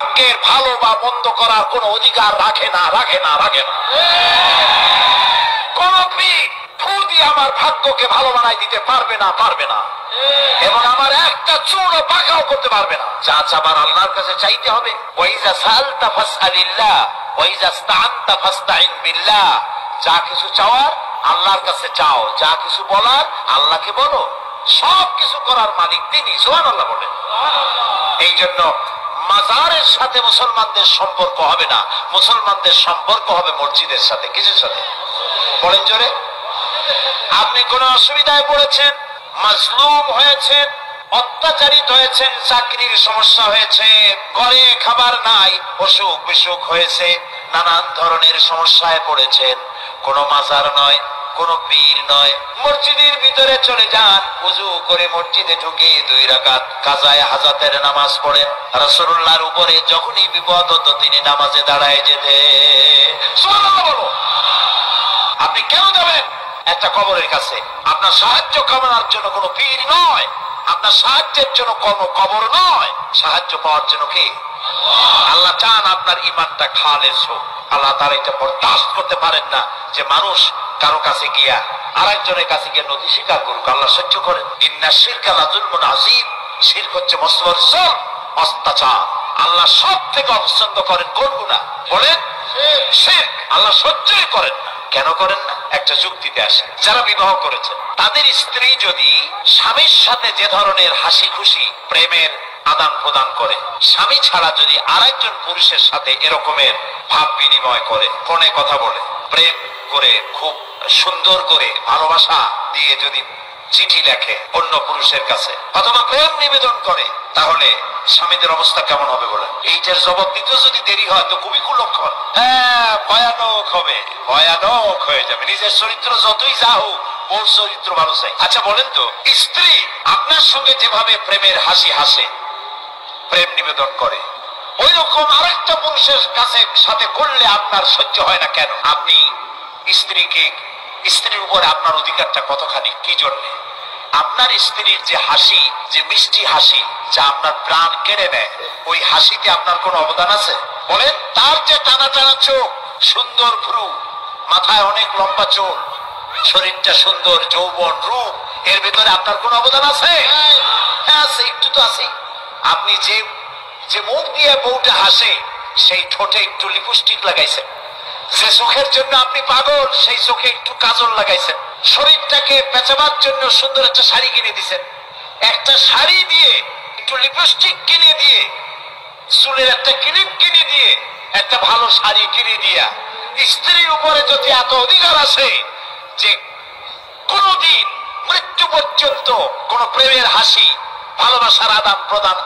ভাগ্যের ভালো বা মন্দ করার কোনো অধিকার রাখে না। কোন পীর ফু দিয়ে আমার ভাগ্যকে ভালো বানাই দিতে পারবে না এবং আমার একটা চুলও পাকাও করতে পারবে না। যা চাবার আল্লাহর কাছে চাইতে হবে। ওয়াইজা সালতা ফাসআলিল্লাহ ওয়াইজা ইসতাআনতা ফাসতাইন বিল্লাহ। যা কিছু চাওয়ার আল্লাহর কাছে চাও, যা কিছু বলার আল্লাহকে বলো। সব কিছু করার মালিক তিনি। সুবহানাল্লাহ বলেন। এই জন্য মাজারের সাথে মুসলমানদের সম্পর্ক হবে না, মুসলমানদের সম্পর্ক হবে মসজিদের সাথে। কিসের সাথে বলেন জোরে? আপনি কোন অসুবিধায় পড়েছেন, মাজলুম হয়েছেন, অত্যাচারিত হয়েছেন, চাকরির সমস্যা হয়েছে, ঘরে খাবার নাই, অসুখ বিসুখ হয়েছে, নানান ধরনের সমস্যায় পড়েছেন, কোন মাজার নয়, কোন পীর নয়, মসজিদের ভিতরে চলে যান, ওযু করে মসজিদে ঢুকে 2 রাকাত কাজায়ে হাজাতের নামাজ পড়েন। রাসূলুল্লাহর উপরে যখনই বিপদ হতো তিনি নামাজে দাঁড়ায় যেতেন। সুবহানাল্লাহ বলো। আপনি কেন যাবেন একটা কবরের কাছে? আপনার সাহায্য কামনার জন্য কোনো পীর নয়, আপনার সাহায্যের জন্য কোনো কবর নয়, সাহায্য পাওয়ার জন্য কে? আল্লাহ চান আপনার ঈমানটা খালেস হোক। আল্লাহ তাআলা এটা বরদাস্ত করতে পারেন না যে মানুষ কারো কাছে গিয়া আরেকজনের কাছে গিয়ে নথি স্বীকার করুক। আল্লাহ সহ্য করেন। ইন্না শিরকা লাযুলমুন আযীম। শিরক হচ্ছে মস্ত বড় জুলম, অত্যাচার। আল্লাহ সব থেকে অপছন্দ করেন কোন গুনাহ বলেন? শিরক। আল্লাহ সহ্যই করেন না। কেন করেন না? একটা যুক্তিতে আসে। যারা বিবাহ করেছেন তাদের স্ত্রী যদি স্বামীর সাথে যে ধরনের হাসি খুশি প্রেমের আদান প্রদান করে, স্বামী ছাড়া যদি আরেকজন পুরুষের সাথে এরকমের ভাব বিনিময় করে, ফোনে কথা বলে, প্রেম করে, খুব সুন্দর করে ভালোবাসা দিয়ে যদি চিঠি লেখে অন্য পুরুষের কাছে অথবা প্রেম নিবেদন করে, তাহলে স্বামীদের অবস্থা কেমন হবে বলেন? এইটার জবাব দিতে যদি দেরি হয় তো খুবই কুলক্ষণ। হ্যাঁ, ভয়ানক হবে, ভয়ানক হয়ে যাবে। নিজের চরিত্র যতই যা হোক, ওর চরিত্র ভালো চাই। আচ্ছা বলেন তো, স্ত্রী আপনার সঙ্গে যেভাবে প্রেমের হাসি হাসে, প্রেম নিবেদন করে, ওই রকম আরেকটা পুরুষের কাছে সাথে করলে আপনার সহ্য হয় না কেন? আপনি স্ত্রীর উপরে আপনার অধিকারটা কতখানি? কি জন্যে? আপনার স্ত্রীর যে হাসি, যে মিষ্টি হাসি, যা আপনার প্রাণ কেড়ে নেয়, ওই হাসিতে আপনার কোনো অবদান আছে বলেন? তার যে টানা টানা চোখ, সুন্দর ভ্রু, মাথায় অনেক লম্বা চুল, শরীরটা সুন্দর, যৌবন, রূপ, এর ভিতরে আপনার কোনো অবদান আছে? হ্যাঁ আছে, একটু তো আছে। আপনি যে মুখ দিয়ে বউটা হাসে, সেই ঠোঁটে একটু লিপস্টিক লাগাইছেন। যে চোখের জন্য আপনি পাগল, সেই চোখে একটু কাজল লাগাইছেন। শরীরটাকে পেঁচাবার জন্য সুন্দর একটা শাড়ি কিনে দিছেন। একটা শাড়ি দিয়ে, একটু লিপস্টিক কিনে দিয়ে, চুলের একটা ক্লিপ কিনে দিয়ে, একটা ভালো শাড়ি কিনে দিয়া স্ত্রীর উপরে যদি এত অধিকার আছে যে কোনদিন মৃত্যু পর্যন্ত কোন প্রেমের হাসি, ভালোবাসার আদান প্রদান